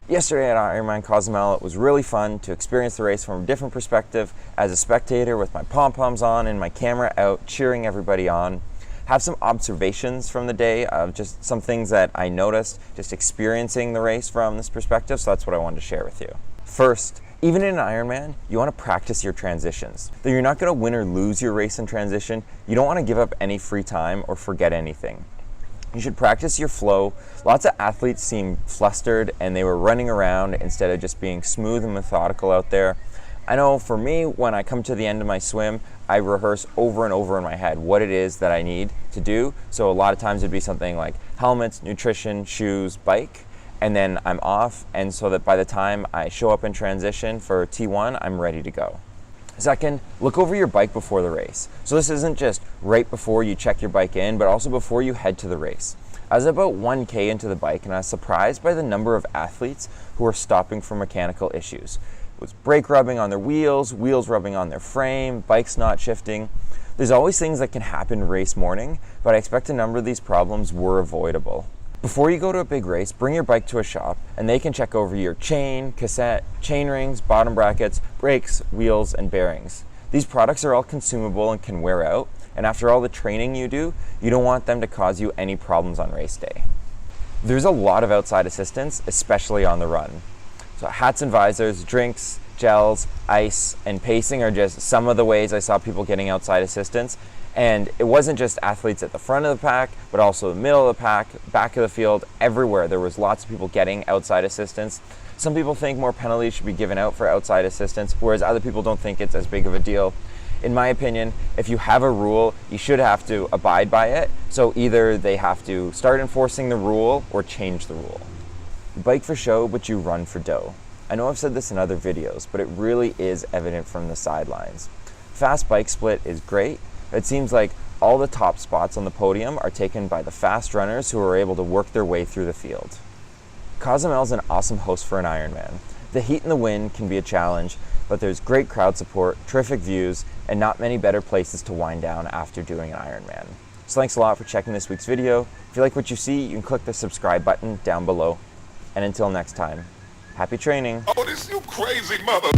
Yesterday at Ironman Cozumel, it was really fun to experience the race from a different perspective as a spectator with my pom-poms on and my camera out cheering everybody on. Have some observations from the day of just some things that I noticed just experiencing the race from this perspective, so that's what I wanted to share with you. First, even in an Ironman, you want to practice your transitions. Though you're not going to win or lose your race in transition, you don't want to give up any free time or forget anything. You should practice your flow. Lots of athletes seem flustered and they were running around instead of just being smooth and methodical out there. I know for me, when I come to the end of my swim, I rehearse over and over in my head what it is that I need to do. So a lot of times it'd be something like helmets, nutrition, shoes, bike, and then I'm off. And so that by the time I show up in transition for T1, I'm ready to go. Second, look over your bike before the race. So this isn't just right before you check your bike in, but also before you head to the race. I was about 1K into the bike and I was surprised by the number of athletes who were stopping for mechanical issues. It was brake rubbing on their wheels, wheels rubbing on their frame, bikes not shifting. There's always things that can happen race morning, but I expect a number of these problems were avoidable. Before you go to a big race, bring your bike to a shop and they can check over your chain, cassette, chain rings, bottom brackets, brakes, wheels, and bearings. These products are all consumable and can wear out, and after all the training you do, you don't want them to cause you any problems on race day. There's a lot of outside assistance, especially on the run. So hats and visors, drinks, gels, ice, and pacing are just some of the ways I saw people getting outside assistance. And it wasn't just athletes at the front of the pack, but also the middle of the pack, back of the field, everywhere. There was lots of people getting outside assistance. Some people think more penalties should be given out for outside assistance, whereas other people don't think it's as big of a deal. In my opinion, if you have a rule, you should have to abide by it. So either they have to start enforcing the rule or change the rule. You bike for show, but you run for dough. I know I've said this in other videos, but it really is evident from the sidelines. Fast bike split is great. It seems like all the top spots on the podium are taken by the fast runners who are able to work their way through the field. Cozumel is an awesome host for an Ironman. The heat and the wind can be a challenge, but there's great crowd support, terrific views, and not many better places to wind down after doing an Ironman. So thanks a lot for checking this week's video. If you like what you see, you can click the subscribe button down below. And until next time, happy training. Oh, this you crazy mother.